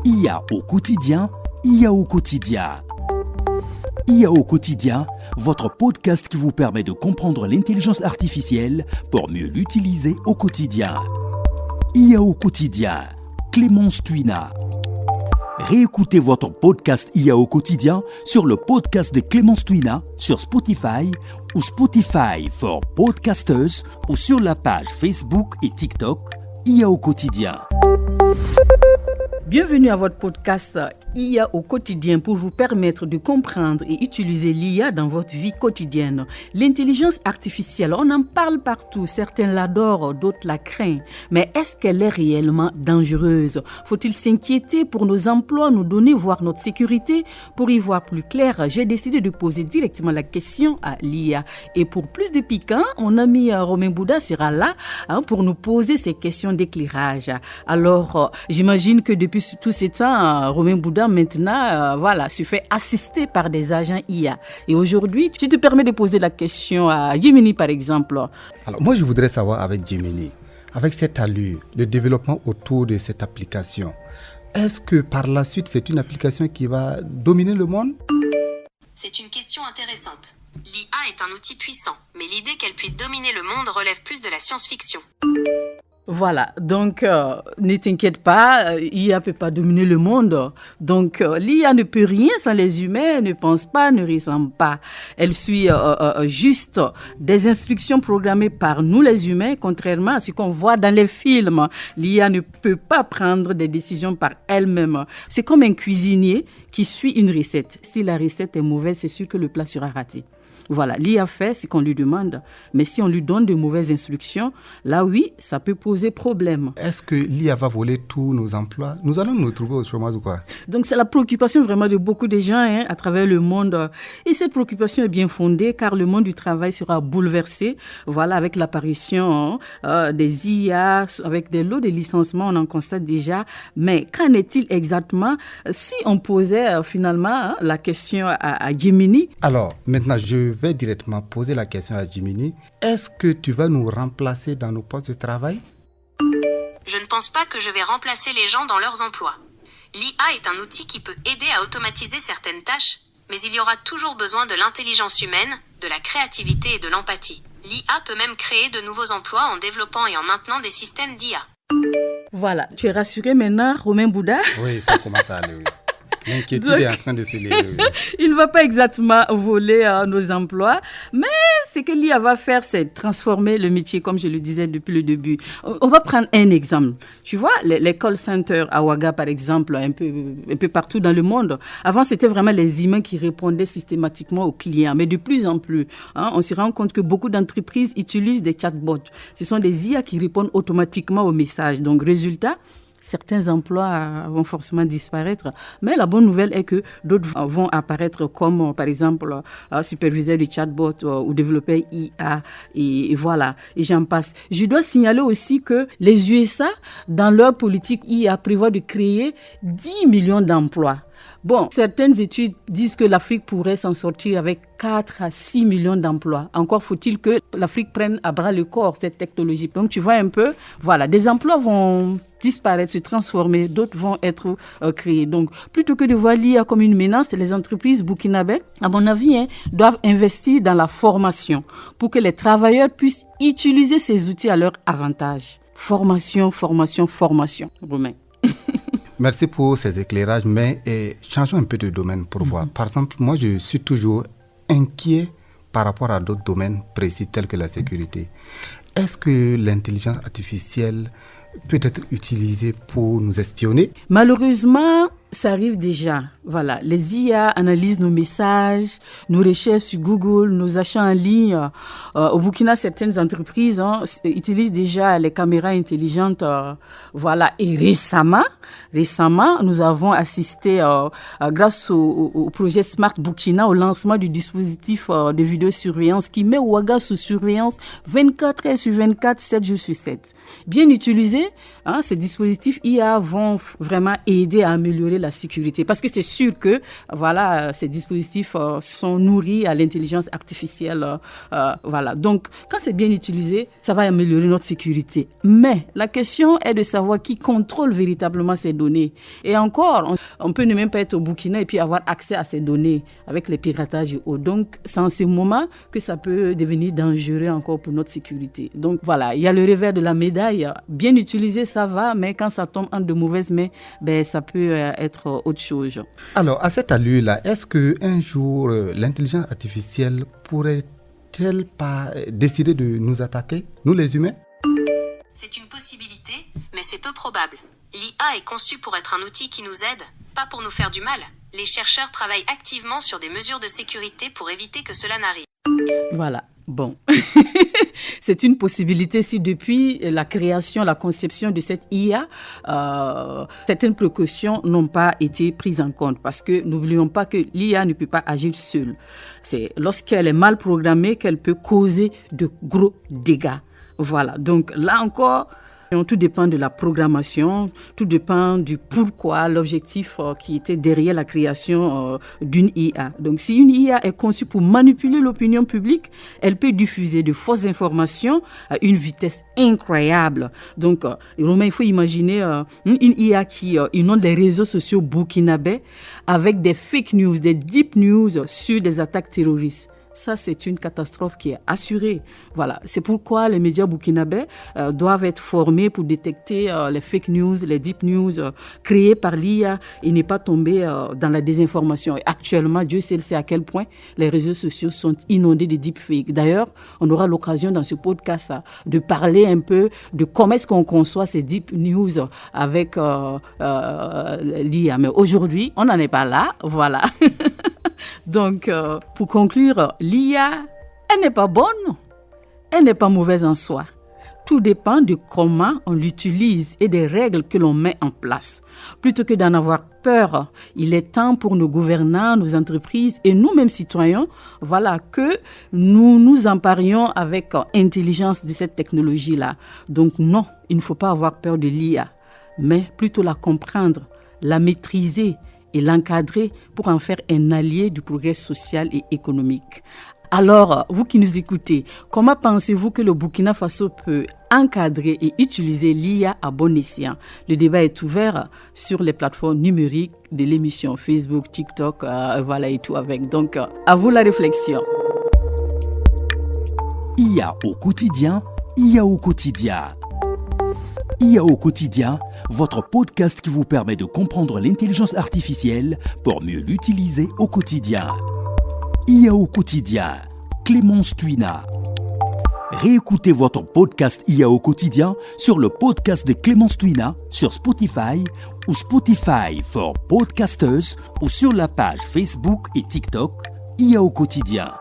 IA au quotidien, IA au quotidien. IA au quotidien, votre podcast qui vous permet de comprendre l'intelligence artificielle pour mieux l'utiliser au quotidien. IA au quotidien, Clémence Tuina. Réécoutez votre podcast IA au quotidien sur le podcast de Clémence Tuina sur Spotify ou Spotify for Podcasters ou sur la page Facebook et TikTok IA au quotidien. Bienvenue à votre podcast IA au quotidien pour vous permettre de comprendre et utiliser l'IA dans votre vie quotidienne. L'intelligence artificielle, on en parle partout. Certains l'adorent, d'autres la craignent. Mais est-ce qu'elle est réellement dangereuse? Faut-il s'inquiéter pour nos emplois, nos données, voire notre sécurité? Pour y voir plus clair, j'ai décidé de poser directement la question à l'IA. Et pour plus de piquant, mon ami Romain Bouddha sera là pour nous poser ces questions d'éclairage. Alors, j'imagine que depuis tout ce temps, Romain Bouddha maintenant, se fait assister par des agents IA. Et aujourd'hui, tu te permets de poser la question à Gemini, par exemple. Alors, moi, je voudrais savoir avec Gemini, avec cette allure, le développement autour de cette application, est-ce que par la suite, c'est une application qui va dominer le monde? C'est une question intéressante. L'IA est un outil puissant, mais l'idée qu'elle puisse dominer le monde relève plus de la science-fiction. Voilà, donc ne t'inquiète pas, l'IA ne peut pas dominer le monde. Donc l'IA ne peut rien sans les humains, ne pense pas, ne ressent pas. Elle suit juste des instructions programmées par nous les humains, contrairement à ce qu'on voit dans les films. L'IA ne peut pas prendre des décisions par elle-même. C'est comme un cuisinier qui suit une recette. Si la recette est mauvaise, c'est sûr que le plat sera raté. Voilà, l'IA fait ce qu'on lui demande. Mais si on lui donne de mauvaises instructions, là oui, ça peut poser problème. Est-ce que l'IA va voler tous nos emplois? Nous allons nous retrouver au chômage ou quoi? Donc c'est la préoccupation vraiment de beaucoup de gens à travers le monde. Et cette préoccupation est bien fondée car le monde du travail sera bouleversé. Voilà, avec l'apparition des IA, avec des lots de licenciements, on en constate déjà. Mais qu'en est-il exactement si on posait finalement la question à Gemini? Alors, maintenant, je vais directement poser la question à Gemini. Est-ce que tu vas nous remplacer dans nos postes de travail? Je ne pense pas que je vais remplacer les gens dans leurs emplois. L'IA est un outil qui peut aider à automatiser certaines tâches, mais il y aura toujours besoin de l'intelligence humaine, de la créativité et de l'empathie. L'IA peut même créer de nouveaux emplois en développant et en maintenant des systèmes d'IA. Voilà, tu es rassuré maintenant, Romain Bouddha? Oui, ça commence à aller, oui. L'inquiétude est en train de se lever. Il ne va pas exactement voler nos emplois, mais ce que l'IA va faire, c'est transformer le métier, comme je le disais depuis le début. On va prendre un exemple. Tu vois, les call centers à Ouaga, par exemple, un peu partout dans le monde. Avant, c'était vraiment les humains qui répondaient systématiquement aux clients. Mais de plus en plus, on se rend compte que beaucoup d'entreprises utilisent des chatbots. Ce sont des IA qui répondent automatiquement aux messages. Donc, résultat, certains emplois vont forcément disparaître. Mais la bonne nouvelle est que d'autres vont apparaître comme, par exemple, superviseur de chatbot ou développeur IA. Et voilà, et j'en passe. Je dois signaler aussi que les USA, dans leur politique IA, prévoient de créer 10 millions d'emplois. Bon, certaines études disent que l'Afrique pourrait s'en sortir avec 4 à 6 millions d'emplois. Encore faut-il que l'Afrique prenne à bras le corps cette technologie. Donc, tu vois un peu, voilà, des emplois vont disparaître, se transformer, d'autres vont être créés. Donc, plutôt que de voir l'IA comme une menace, les entreprises burkinabées, à mon avis, doivent investir dans la formation pour que les travailleurs puissent utiliser ces outils à leur avantage. Formation, formation, formation. Romain. Merci pour ces éclairages, mais changeons un peu de domaine pour voir. Par exemple, moi, je suis toujours inquiet par rapport à d'autres domaines précis tels que la sécurité. Est-ce que l'intelligence artificielle peut être utilisée pour nous espionner? Malheureusement, ça arrive déjà. Voilà, les IA analysent nos messages, nos recherches sur Google, nos achats en ligne. Au Burkina, certaines entreprises utilisent déjà les caméras intelligentes. Voilà, et récemment, nous avons assisté, grâce au projet Smart Burkina, au lancement du dispositif de vidéosurveillance qui met Ouaga sous surveillance 24 heures sur 24, 7 jours sur 7. Bien utilisés, ces dispositifs IA vont vraiment aider à améliorer la sécurité. Parce que c'est sûr que voilà, ces dispositifs sont nourris à l'intelligence artificielle. Voilà. Donc, quand c'est bien utilisé, ça va améliorer notre sécurité. Mais la question est de savoir qui contrôle véritablement ces données. Et encore, on peut ne même pas être au Burkina et puis avoir accès à ces données avec les piratages et autres. Donc, c'est en ce moment que ça peut devenir dangereux encore pour notre sécurité. Donc, voilà, il y a le revers de la médaille. Bien utilisé, ça va, mais quand ça tombe en de mauvaises mains, ça peut être autre chose. Alors, à cette allure-là, est-ce qu'un jour, l'intelligence artificielle pourrait-elle pas décider de nous attaquer, nous les humains? C'est une possibilité, mais c'est peu probable. L'IA est conçue pour être un outil qui nous aide, pas pour nous faire du mal. Les chercheurs travaillent activement sur des mesures de sécurité pour éviter que cela n'arrive. Voilà, bon. C'est une possibilité si depuis la création, la conception de cette IA, certaines précautions n'ont pas été prises en compte. Parce que n'oublions pas que l'IA ne peut pas agir seule. C'est lorsqu'elle est mal programmée qu'elle peut causer de gros dégâts. Voilà, donc là encore, tout dépend de la programmation, tout dépend du pourquoi, l'objectif qui était derrière la création d'une IA. Donc si une IA est conçue pour manipuler l'opinion publique, elle peut diffuser de fausses informations à une vitesse incroyable. Donc, Romain, il faut imaginer une IA qui inonde les réseaux sociaux burkinabés avec des fake news, des deep news sur des attaques terroristes. Ça, c'est une catastrophe qui est assurée. Voilà. C'est pourquoi les médias burkinabés doivent être formés pour détecter les fake news, les deep news créées par l'IA et ne pas tomber dans la désinformation. Et actuellement, Dieu sait à quel point les réseaux sociaux sont inondés de deepfakes. D'ailleurs, on aura l'occasion dans ce podcast de parler un peu de comment est-ce qu'on conçoit ces deep news avec l'IA. Mais aujourd'hui, on n'en est pas là. Voilà. Donc, pour conclure, l'IA, elle n'est pas bonne, elle n'est pas mauvaise en soi. Tout dépend de comment on l'utilise et des règles que l'on met en place. Plutôt que d'en avoir peur, il est temps pour nos gouvernants, nos entreprises et nous-mêmes citoyens, voilà, que nous nous emparions avec intelligence de cette technologie-là. Donc non, il ne faut pas avoir peur de l'IA, mais plutôt la comprendre, la maîtriser et l'encadrer pour en faire un allié du progrès social et économique. Alors, vous qui nous écoutez, comment pensez-vous que le Burkina Faso peut encadrer et utiliser l'IA à bon escient? Le débat est ouvert sur les plateformes numériques de l'émission Facebook, TikTok, voilà et tout avec. Donc, à vous la réflexion. IA au quotidien, IA au quotidien. IA au quotidien, votre podcast qui vous permet de comprendre l'intelligence artificielle pour mieux l'utiliser au quotidien. IA au quotidien, Clémence Twina. Réécoutez votre podcast IA au quotidien sur le podcast de Clémence Twina sur Spotify ou Spotify for Podcasters ou sur la page Facebook et TikTok IA au quotidien.